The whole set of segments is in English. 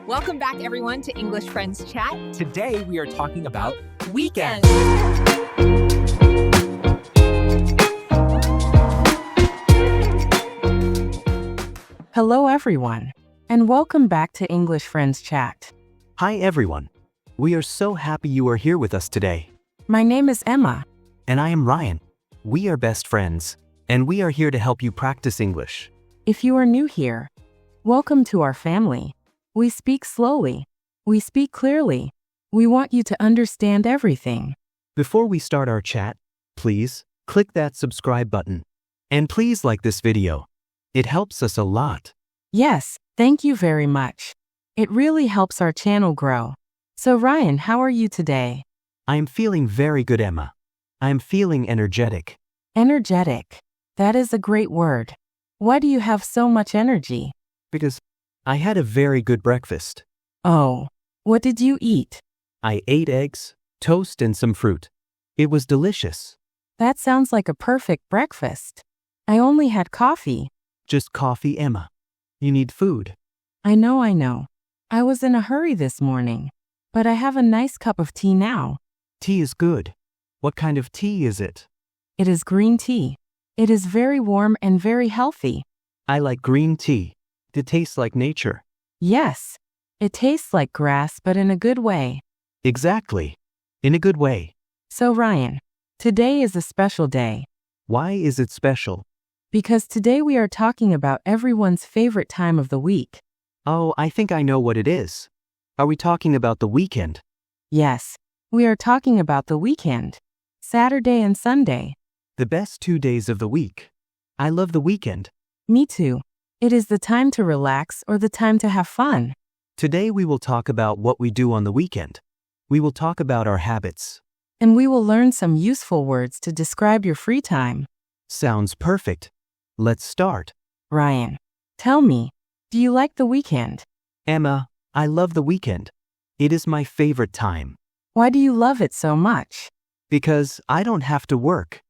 Welcome back, everyone, to English Friends Chat. Today we are talking about weekend. Hello, everyone, and welcome back to English Friends Chat. Hi, everyone. We are so happy you are here with us today. My name is Emma. And I am Ryan. We are best friends, and we are here to help you practice English. If you are new here, welcome to our family. We speak slowly. We speak clearly. We want you to understand everything. Before we start our chat, please click that subscribe button. And please like this video. It helps us a lot. Yes, thank you very much. It really helps our channel grow. So Ryan, how are you today? I am feeling very good, Emma. I am feeling energetic. Energetic. That is a great word. Why do you have so much energy? Because I had a very good breakfast. Oh, what did you eat? I ate eggs, toast, and some fruit. It was delicious. That sounds like a perfect breakfast. I only had coffee. Just coffee, Emma. You need food. I know. I was in a hurry this morning, but I have a nice cup of tea now. Tea is good. What kind of tea is it? It is green tea. It is very warm and very healthy. I like green tea. It tastes like nature. Yes, it tastes like grass, but in a good way. Exactly. In a good way. So Ryan, today is a special day. Why is it special? Because today we are talking about everyone's favorite time of the week. Oh, I think I know what it is. Are we talking about the weekend? Yes, we are talking about the weekend. Saturday and Sunday. The best 2 days of the week. I love the weekend. Me too. It is the time to relax or the time to have fun. Today we will talk about what we do on the weekend. We will talk about our habits. And we will learn some useful words to describe your free time. Sounds perfect. Let's start. Ryan, tell me, do you like the weekend? Emma, I love the weekend. It is my favorite time. Why do you love it so much? Because I don't have to work.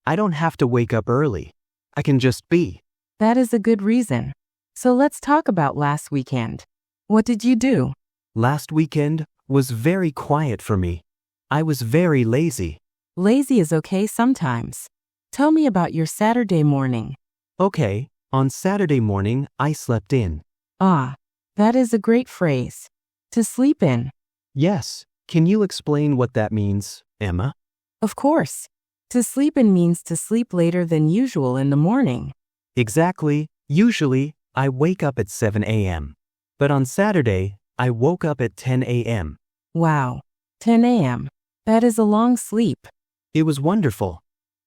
I don't have to wake up early. I can just be. That is a good reason. So let's talk about last weekend. What did you do? Last weekend was very quiet for me. I was very lazy. Lazy is okay sometimes. Tell me about your Saturday morning. Okay, on Saturday morning, I slept in. Ah, that is a great phrase. To sleep in. Yes, can you explain what that means, Emma? Of course. To sleep in means to sleep later than usual in the morning. Exactly. Usually, I wake up at 7 a.m. But on Saturday, I woke up at 10 a.m. Wow, 10 a.m. That is a long sleep. It was wonderful.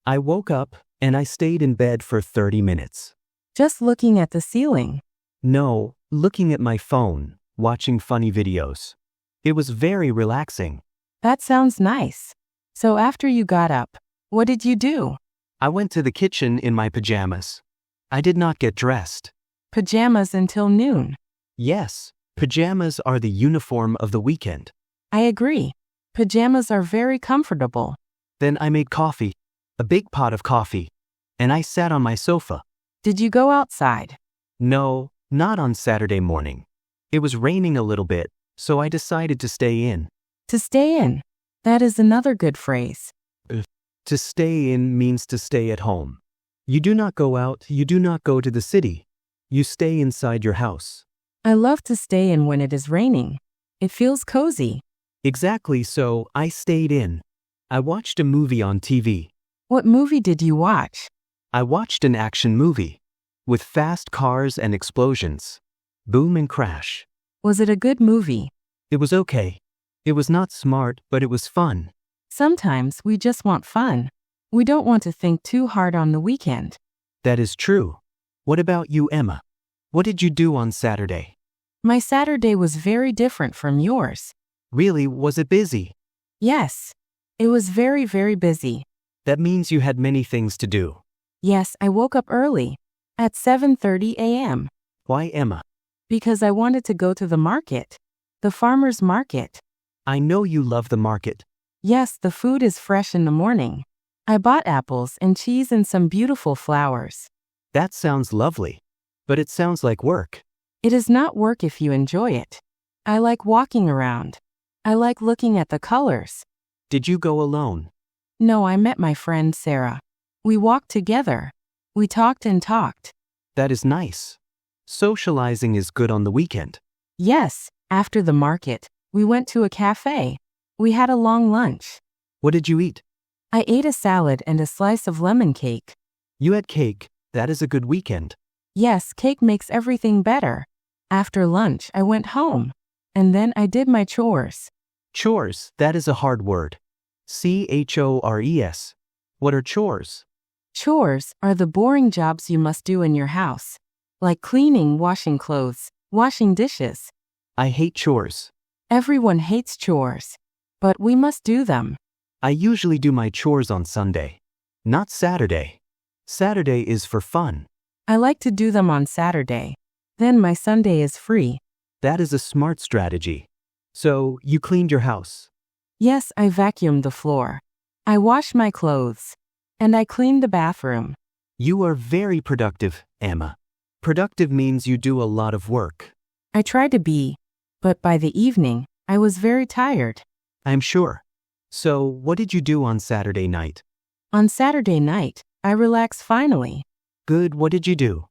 I woke up and I stayed in bed for 30 minutes. Just looking at the ceiling. No, looking at my phone, watching funny videos. It was very relaxing. That sounds nice. So after you got up, what did you do? I went to the kitchen in my pajamas. I did not get dressed. Pajamas until noon. Yes, pajamas are the uniform of the weekend. I agree. Pajamas are very comfortable. Then I made coffee, a big pot of coffee, and I sat on my sofa. Did you go outside? No, not on Saturday morning. It was raining a little bit, so I decided to stay in. To stay in. That is another good phrase. To stay in means to stay at home. You do not go out, you do not go to the city. You stay inside your house. I love to stay in when it is raining. It feels cozy. Exactly, so I stayed in. I watched a movie on TV. What movie did you watch? I watched an action movie with fast cars and explosions. Boom and crash. Was it a good movie? It was okay. It was not smart, but it was fun. Sometimes we just want fun. We don't want to think too hard on the weekend. That is true. What about you, Emma? What did you do on Saturday? My Saturday was very different from yours. Really, was it busy? Yes. It was very, very busy. That means you had many things to do. Yes, I woke up early. At 7:30 a.m. Why, Emma? Because I wanted to go to the market. The farmer's market. I know you love the market. Yes, the food is fresh in the morning. I bought apples and cheese and some beautiful flowers. That sounds lovely. But it sounds like work. It is not work if you enjoy it. I like walking around. I like looking at the colors. Did you go alone? No, I met my friend Sarah. We walked together. We talked and talked. That is nice. Socializing is good on the weekend. Yes, after the market, we went to a cafe. We had a long lunch. What did you eat? I ate a salad and a slice of lemon cake. You had cake. That is a good weekend. Yes, cake makes everything better. After lunch, I went home. And then I did my chores. Chores, that is a hard word. Chores. What are chores? Chores are the boring jobs you must do in your house, like cleaning, washing clothes, washing dishes. I hate chores. Everyone hates chores, but we must do them. I usually do my chores on Sunday, not Saturday. Saturday is for fun. I like to do them on Saturday. Then my Sunday is free. That is a smart strategy. So, you cleaned your house. Yes, I vacuumed the floor. I washed my clothes. And I cleaned the bathroom. You are very productive, Emma. Productive means you do a lot of work. I tried to be, but by the evening, I was very tired. I'm sure. So, what did you do on Saturday night? On Saturday night, I relaxed finally. Good, what did you do?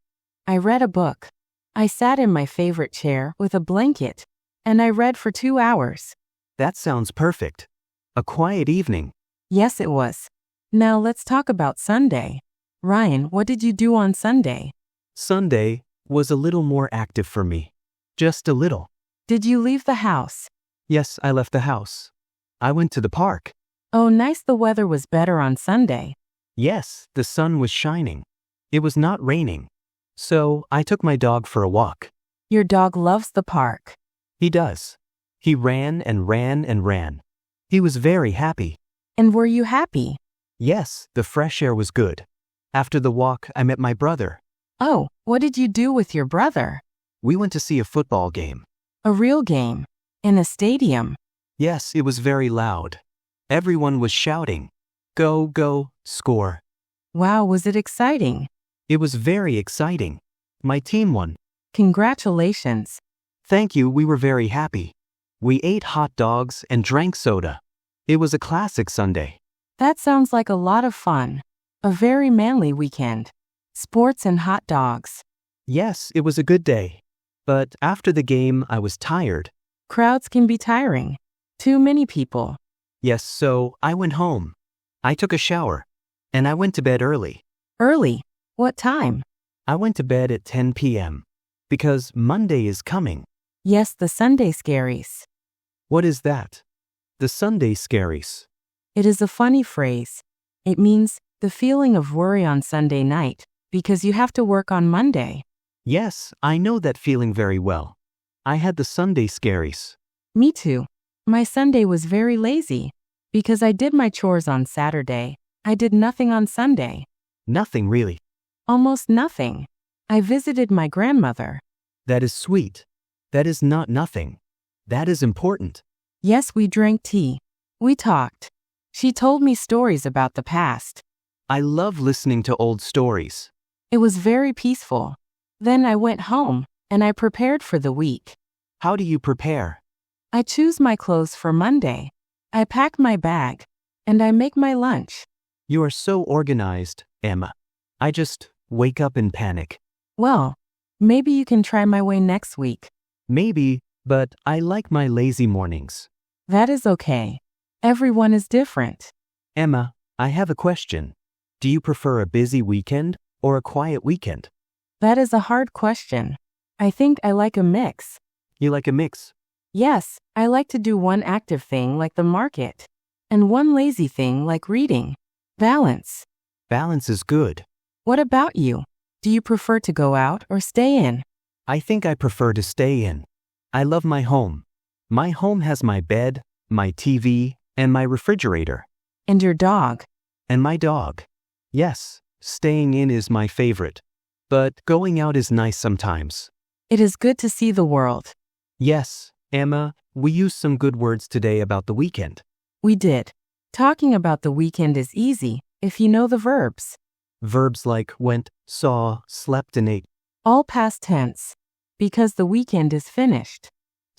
I read a book. I sat in my favorite chair with a blanket, and I read for 2 hours. That sounds perfect. A quiet evening. Yes, it was. Now let's talk about Sunday. Ryan, what did you do on Sunday? Sunday was a little more active for me. Just a little. Did you leave the house? Yes, I left the house. I went to the park. Oh, nice, the weather was better on Sunday. Yes, the sun was shining. It was not raining. So, I took my dog for a walk. Your dog loves the park. He does. He ran and ran and ran. He was very happy. And were you happy? Yes, the fresh air was good. After the walk, I met my brother. Oh, what did you do with your brother? We went to see a football game. A real game? In a stadium? Yes, it was very loud. Everyone was shouting, "Go, go, score." Wow, was it exciting? It was very exciting. My team won. Congratulations. Thank you, we were very happy. We ate hot dogs and drank soda. It was a classic Sunday. That sounds like a lot of fun. A very manly weekend. Sports and hot dogs. Yes, it was a good day. But after the game, I was tired. Crowds can be tiring. Too many people. Yes, so I went home. I took a shower. And I went to bed early. Early? What time? I went to bed at 10 p.m. Because Monday is coming. Yes, the Sunday scaries. What is that? The Sunday scaries. It is a funny phrase. It means the feeling of worry on Sunday night because you have to work on Monday. Yes, I know that feeling very well. I had the Sunday scaries. Me too. My Sunday was very lazy. Because I did my chores on Saturday, I did nothing on Sunday. Nothing really. Almost nothing. I visited my grandmother. That is sweet. That is not nothing. That is important. Yes, we drank tea. We talked. She told me stories about the past. I love listening to old stories. It was very peaceful. Then I went home, and I prepared for the week. How do you prepare? I choose my clothes for Monday. I pack my bag, and I make my lunch. You are so organized, Emma. I just wake up in panic. Well, maybe you can try my way next week. Maybe, but I like my lazy mornings. That is okay. Everyone is different. Emma, I have a question. Do you prefer a busy weekend or a quiet weekend? That is a hard question. I think I like a mix. You like a mix? Yes, I like to do one active thing like the market, and one lazy thing like reading. Balance. Balance is good. What about you? Do you prefer to go out or stay in? I think I prefer to stay in. I love my home. My home has my bed, my TV, and my refrigerator. And your dog. And my dog. Yes, staying in is my favorite. But going out is nice sometimes. It is good to see the world. Yes, Emma, we used some good words today about the weekend. We did. Talking about the weekend is easy if you know the verbs. Verbs like went, saw, slept, and ate. All past tense. Because the weekend is finished.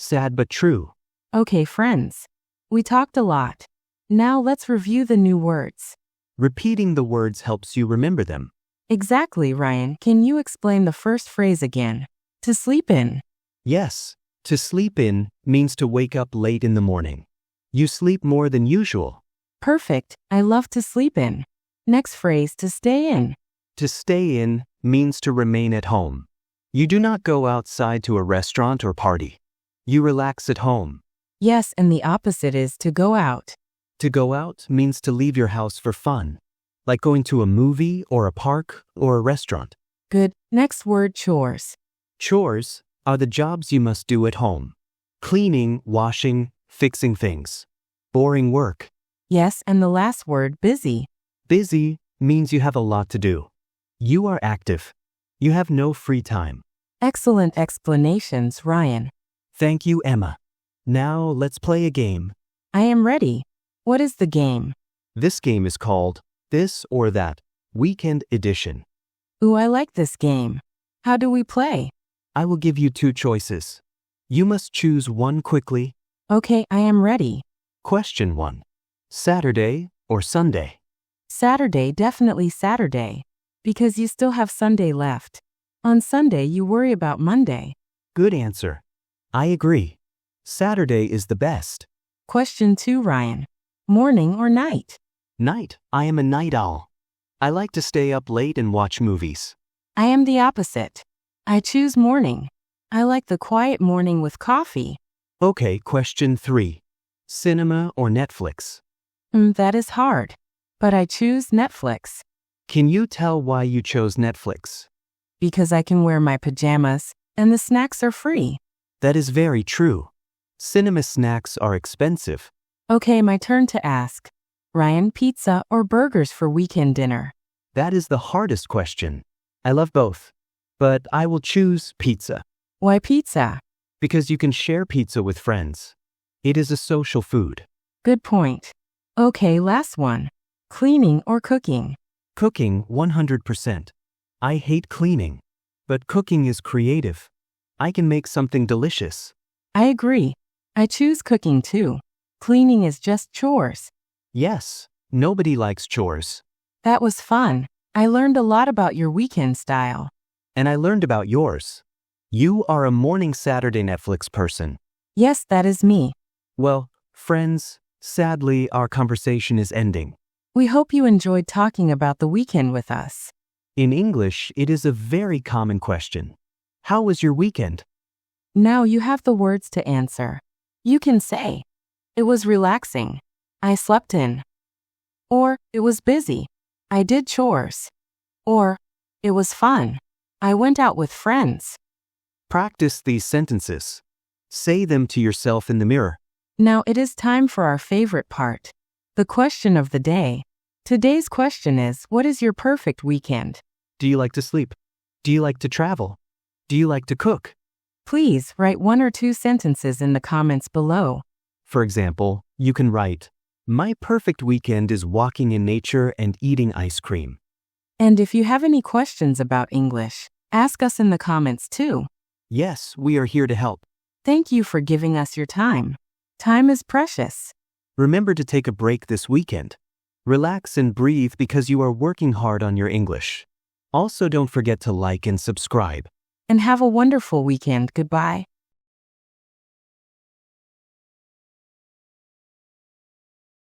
Sad but true. Okay, friends. We talked a lot. Now let's review the new words. Repeating the words helps you remember them. Exactly, Ryan. Can you explain the first phrase again? To sleep in. Yes, to sleep in means to wake up late in the morning. You sleep more than usual. Perfect. I love to sleep in. Next phrase, to stay in. To stay in means to remain at home. You do not go outside to a restaurant or party. You relax at home. Yes, and the opposite is to go out. To go out means to leave your house for fun, like going to a movie or a park or a restaurant. Good. Next word, chores. Chores are the jobs you must do at home. Cleaning, washing, fixing things. Boring work. Yes, and the last word, busy. Busy means you have a lot to do. You are active. You have no free time. Excellent explanations, Ryan. Thank you, Emma. Now let's play a game. I am ready. What is the game? This game is called This or That, Weekend Edition. Ooh, I like this game. How do we play? I will give you 2 choices. You must choose one quickly. Okay, I am ready. Question 1. Saturday or Sunday? Saturday, definitely Saturday. Because you still have Sunday left. On Sunday, you worry about Monday. Good answer. I agree. Saturday is the best. Question 2, Ryan. Morning or night? Night. I am a night owl. I like to stay up late and watch movies. I am the opposite. I choose morning. I like the quiet morning with coffee. Okay, question 3. Cinema or Netflix? That is hard. But I choose Netflix. Can you tell why you chose Netflix? Because I can wear my pajamas, and the snacks are free. That is very true. Cinema snacks are expensive. Okay, my turn to ask. Ryan, pizza or burgers for weekend dinner? That is the hardest question. I love both. But I will choose pizza. Why pizza? Because you can share pizza with friends. It is a social food. Good point. Okay, last one. Cleaning or cooking? Cooking, 100%. I hate cleaning. But cooking is creative. I can make something delicious. I agree. I choose cooking too. Cleaning is just chores. Yes, nobody likes chores. That was fun. I learned a lot about your weekend style. And I learned about yours. You are a morning Saturday Netflix person. Yes, that is me. Well, friends, sadly, our conversation is ending. We hope you enjoyed talking about the weekend with us. In English, it is a very common question. How was your weekend? Now you have the words to answer. You can say, it was relaxing. I slept in. Or, it was busy. I did chores. Or, it was fun. I went out with friends. Practice these sentences. Say them to yourself in the mirror. Now it is time for our favorite part. The question of the day. Today's question is, what is your perfect weekend? Do you like to sleep? Do you like to travel? Do you like to cook? Please write 1 or 2 sentences in the comments below. For example, you can write, "My perfect weekend is walking in nature and eating ice cream." And if you have any questions about English, ask us in the comments too. Yes, we are here to help. Thank you for giving us your time. Time is precious. Remember to take a break this weekend. Relax and breathe because you are working hard on your English. Also, don't forget to like and subscribe. And have a wonderful weekend. Goodbye.